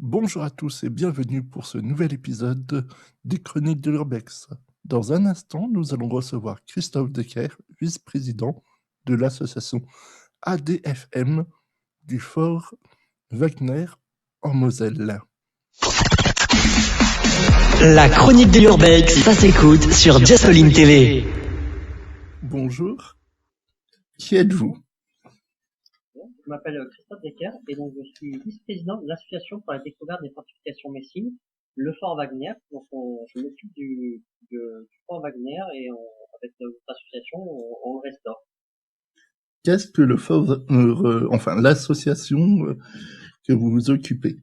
Bonjour à tous et bienvenue pour ce nouvel épisode des Chroniques de l'Urbex. Dans un instant, nous allons recevoir Christophe Decker, vice-président de l'association ADFM du Fort Wagner en Moselle. La chronique de l'Urbex, ça s'écoute sur Jaspeline TV. Bonjour, qui êtes-vous? Je m'appelle Christophe Decker et donc je suis vice-président de l'association pour la découverte des fortifications messines, le Fort Wagner. Donc je m'occupe du Fort Wagner et avec notre association, on le restaure. Qu'est-ce que le Fort, l'association que vous vous occupez?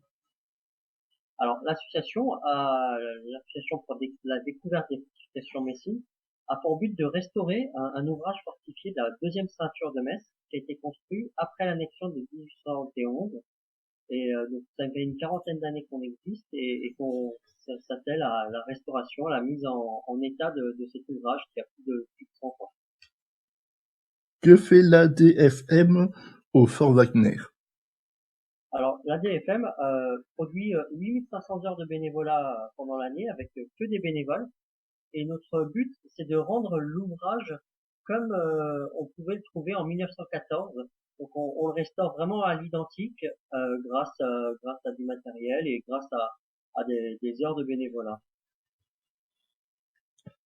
Alors l'association pour la découverte des fortifications messines a pour but de restaurer un ouvrage fortifié de la deuxième ceinture de Metz qui a été construit après l'annexion de 1871. Et donc ça fait une quarantaine d'années qu'on existe et qu'on s'attelle à la restauration, à la mise en état de cet ouvrage qui a plus de 100 ans. Que fait l'ADFM au Fort Wagner? Alors l'ADFM produit 8500 heures de bénévolat pendant l'année avec que des bénévoles. Et notre but, c'est de rendre l'ouvrage comme on pouvait le trouver en 1914. Donc on le restaure vraiment à l'identique grâce à du matériel et grâce à des heures de bénévolat.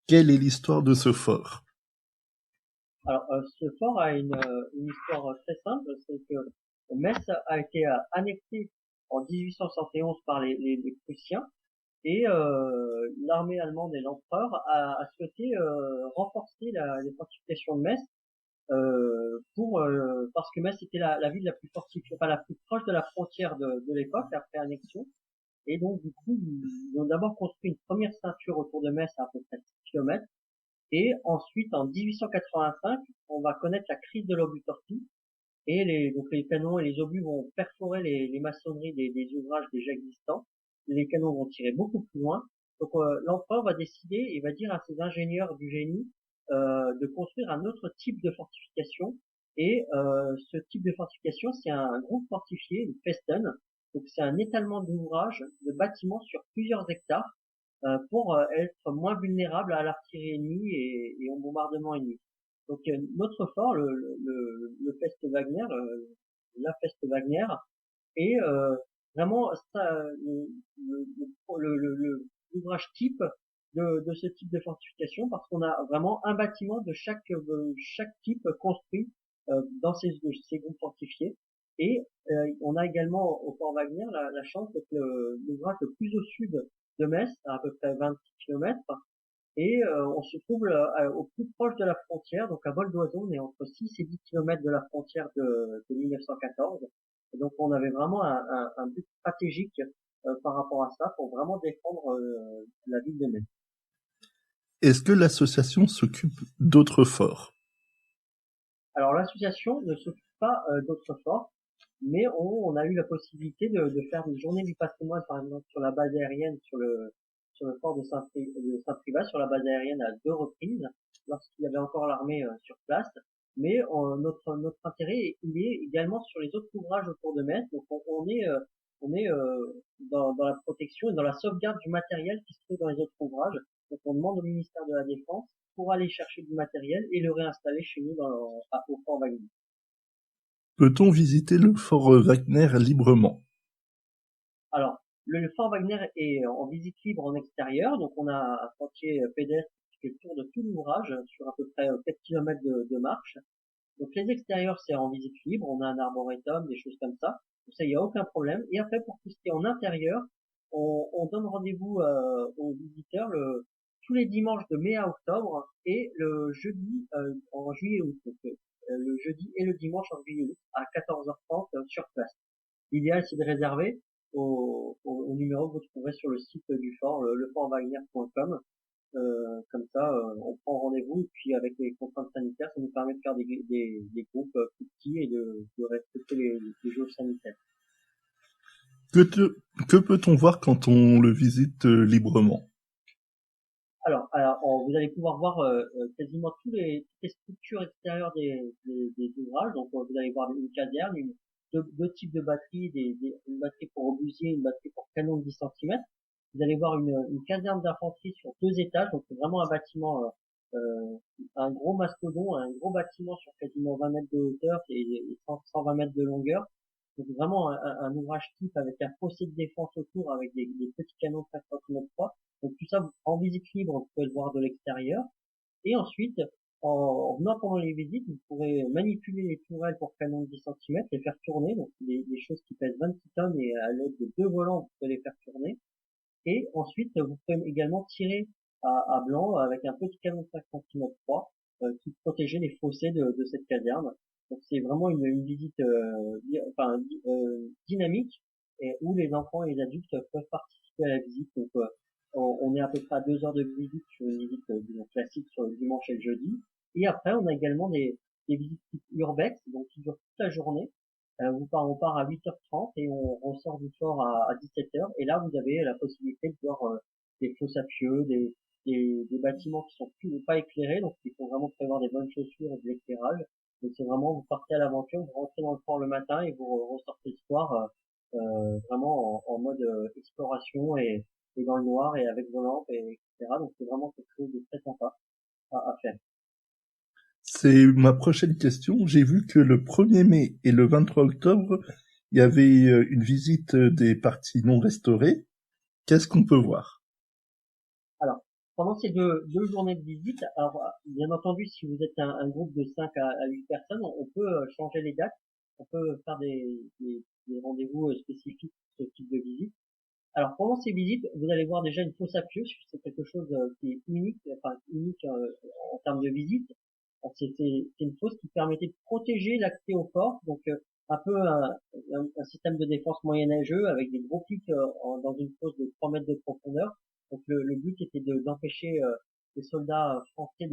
Quelle est l'histoire de ce fort? Alors ce fort a une histoire très simple, c'est que Metz a été annexé en 1871 par les Prussiens. Et l'armée allemande et l'empereur a souhaité renforcer les fortifications de Metz parce que Metz était la ville la plus fortifiée, enfin la plus proche de la frontière de l'époque après annexion. Et donc du coup ils ont d'abord construit une première ceinture autour de Metz à peu près 6 km. Et ensuite en 1885 on va connaître la crise de l'obus-torpille. Et donc les canons et les obus vont perforer les maçonneries des ouvrages déjà existants. Les canons vont tirer beaucoup plus loin. Donc l'empereur va décider et va dire à ses ingénieurs du génie de construire un autre type de fortification. Et ce type de fortification, c'est un groupe fortifié, une Festen. Donc c'est un étalement d'ouvrages, de bâtiments sur plusieurs hectares pour être moins vulnérable à l'artillerie ennemie et au bombardement ennemi. Donc notre fort, le Fest Wagner, la Fest Wagner, est vraiment l'ouvrage type de ce type de fortification parce qu'on a vraiment un bâtiment de chaque type construit dans ces groupes fortifiés. Et on a également au Fort Wagner la chance d'être l'ouvrage le plus au sud de Metz, à peu près 26 km. Et on se trouve au plus proche de la frontière, donc à vol d'oiseau, on est entre 6 et 10 km de la frontière de 1914. Et donc on avait vraiment un but stratégique par rapport à ça pour vraiment défendre la ville de Metz. Est-ce que l'association s'occupe d'autres forts? Alors l'association ne s'occupe pas d'autres forts, mais on a eu la possibilité de faire des journées du patrimoine, par exemple sur la base aérienne, sur le fort de Saint-Privat, sur la base aérienne à 2 reprises, lorsqu'il y avait encore l'armée sur place. Mais notre intérêt, il est également sur les autres ouvrages autour de Metz. Donc on est dans la protection et dans la sauvegarde du matériel qui se trouve dans les autres ouvrages. Donc on demande au ministère de la Défense pour aller chercher du matériel et le réinstaller chez nous au Fort Wagner. Peut-on visiter le Fort Wagner librement? Alors, le Fort Wagner est en visite libre en extérieur, donc on a un sentier pédestre qui fait le tour de tout l'ouvrage sur à peu près 4 km de marche. Donc les extérieurs c'est en visite libre, on a un arboretum, des choses comme ça. Donc ça, il n'y a aucun problème. Et après, pour tout ce qui est en intérieur, on donne rendez-vous aux visiteurs tous les dimanches de mai à octobre et le jeudi en juillet-août. Donc le jeudi et le dimanche en juillet-août à 14h30 sur place. L'idéal c'est de réserver au numéro que vous trouverez sur le site du fort, lefortwagner.com. Comme ça, on prend rendez-vous et puis avec les contraintes sanitaires, ça nous permet de faire des groupes plus petits et de respecter les jauges sanitaires. Que peut-on voir quand on le visite librement? Alors, vous allez pouvoir voir quasiment toutes les structures extérieures des ouvrages. Donc, vous allez voir une caserne, deux types de batteries, une batterie pour obusier, une batterie pour canon de 10 centimètres. Vous allez voir une caserne d'infanterie sur 2 étages, donc c'est vraiment un bâtiment, un gros mastodon, un gros bâtiment sur quasiment 20 mètres de hauteur et 120 mètres de longueur. Donc vraiment un ouvrage type avec un fossé de défense autour avec des petits canons de 5 cm 3. Donc tout ça en visite libre, vous pouvez le voir de l'extérieur. Et ensuite, en venant pendant les visites, vous pourrez manipuler les tourelles pour canon de 10 centimètres, les faire tourner, donc des choses qui pèsent 26 tonnes et à l'aide de 2 volants, vous pouvez les faire tourner. Et ensuite, vous pouvez également tirer à blanc avec un petit canon de 5 cm 3 qui protégeait les fossés de cette caserne. Donc c'est vraiment une visite dynamique et où les enfants et les adultes peuvent participer à la visite. Donc on est à peu près à 2 heures de visite sur une visite disons, classique sur le dimanche et le jeudi. Et après, on a également des visites type urbex, donc qui durent toute la journée. On part à 8h30 et on ressort du fort à 17h. Et là, vous avez la possibilité de voir des fosses à pieux, des bâtiments qui sont plus pas éclairés, donc il faut vraiment prévoir des bonnes chaussures et de l'éclairage. Donc c'est vraiment, vous partez à l'aventure, vous rentrez dans le fort le matin et vous ressortez le soir, vraiment en mode exploration et dans le noir et avec vos lampes, etc. Donc c'est vraiment quelque chose de très sympa à faire. C'est ma prochaine question. J'ai vu que le 1er mai et le 23 octobre, il y avait une visite des parties non restaurées. Qu'est-ce qu'on peut voir? Alors, pendant ces deux journées de visite, alors bien entendu, si vous êtes un groupe de 5 à 8 personnes, on peut changer les dates, on peut faire des rendez-vous spécifiques pour ce type de visite. Alors pendant ces visites, vous allez voir déjà une fosse à pieux, c'est quelque chose qui est unique, enfin unique en termes de visite. C'est une fosse qui permettait de protéger l'accès au fort, donc un peu un système de défense moyenâgeux avec des gros pics dans une fosse de 3 mètres de profondeur. Donc le but était d'empêcher les soldats français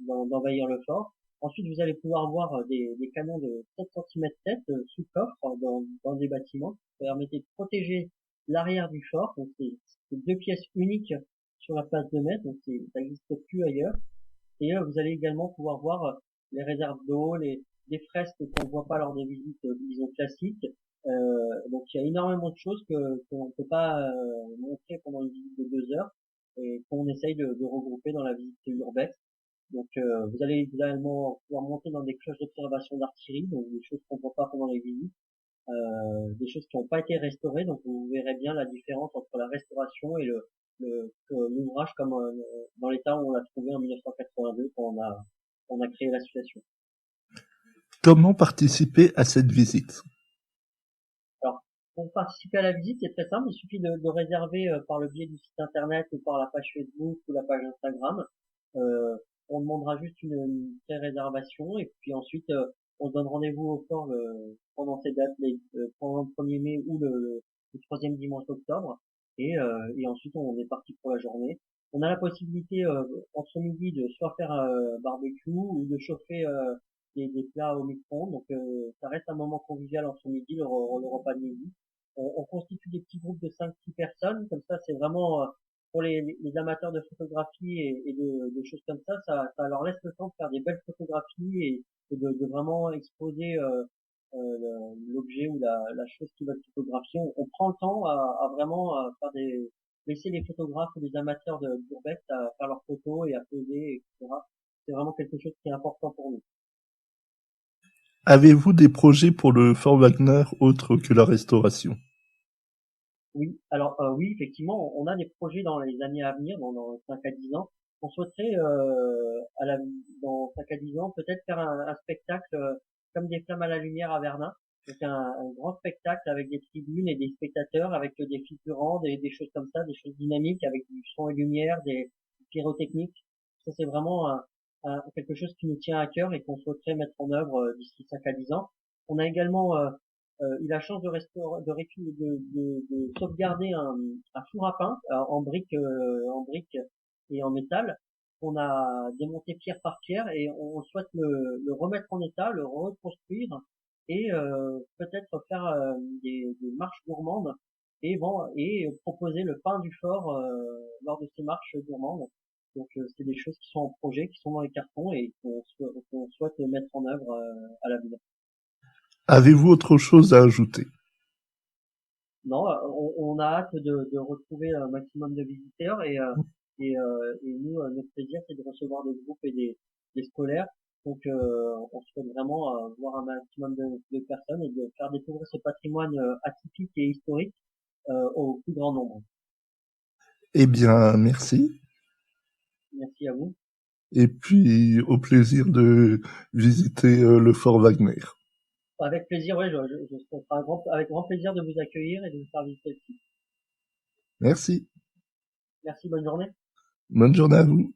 d'envahir le fort. Ensuite, vous allez pouvoir voir des canons de 7 cm 7 sous coffre dans des bâtiments qui permettaient de protéger l'arrière du fort. Donc c'est 2 pièces uniques sur la place de Metz, donc ça n'existe plus ailleurs. Et vous allez également pouvoir voir les réserves d'eau, des fresques qu'on ne voit pas lors des visites, disons classiques. Donc il y a énormément de choses qu'on ne peut pas montrer pendant une visite de 2 heures et qu'on essaye de regrouper dans la visite urbex. Donc vous allez également pouvoir monter dans des cloches d'observation d'artillerie, donc des choses qu'on ne voit pas pendant les visites, des choses qui n'ont pas été restaurées. Donc vous verrez bien la différence entre la restauration et l'ouvrage comme dans l'état où on l'a trouvé en 1982 quand on a créé l'association. Comment participer à cette visite? Alors, pour participer à la visite, c'est très simple. Il suffit de réserver par le biais du site internet ou par la page Facebook ou la page Instagram. Euh, on demandera juste une pré-réservation et puis ensuite on se donne rendez-vous au fort pendant ces dates, pendant le 1er mai ou le 3e dimanche d'octobre et ensuite on est parti pour la journée. On a la possibilité entre midi de soit faire barbecue ou de chauffer des plats au micro-ondes. Donc ça reste un moment convivial entre midi, le repas de midi. On constitue des petits groupes de 5-6 personnes, comme ça c'est vraiment pour les amateurs de photographie et de choses comme ça leur laisse le temps de faire des belles photographies et de vraiment exposer l'objet ou la chose qu'ils veulent photographier. On prend le temps à vraiment faire laisser les photographes ou les amateurs d'urbex à faire leurs photos et à poser, etc. C'est vraiment quelque chose qui est important pour nous. Avez-vous des projets pour le Fort Wagner autres que la restauration? Oui, alors oui, effectivement, on a des projets dans les années à venir, dans 5 à 10 ans. On souhaiterait, dans 5 à 10 ans, peut-être faire un spectacle comme des Flammes à la lumière à Verdun. Donc un grand spectacle avec des tribunes et des spectateurs, avec des figurants, des choses comme ça, des choses dynamiques, avec du son et lumière, des pyrotechniques. Ça, c'est vraiment quelque chose qui nous tient à cœur et qu'on souhaiterait mettre en œuvre d'ici 5 à 10 ans. On a également eu la chance de sauvegarder un four à pain en briques et en métal qu'on a démonté pierre par pierre et on souhaite le remettre en état, le reconstruire et peut-être faire des marches gourmandes et proposer le pain du fort lors de ces marches gourmandes. Donc c'est des choses qui sont en projet, qui sont dans les cartons et qu'on souhaite mettre en œuvre à l'avenir. Avez-vous autre chose à ajouter? Non, on a hâte de retrouver un maximum de visiteurs et nous, notre plaisir, c'est de recevoir des groupes et des scolaires. Donc, on souhaite vraiment voir un maximum de personnes et de faire découvrir ce patrimoine atypique et historique au plus grand nombre. Eh bien, merci. Merci à vous. Et puis, au plaisir de visiter le Fort Wagner. Avec plaisir, oui, ce sera avec grand plaisir de vous accueillir et de vous faire visiter le site. Merci. Merci, bonne journée. Bonne journée à vous.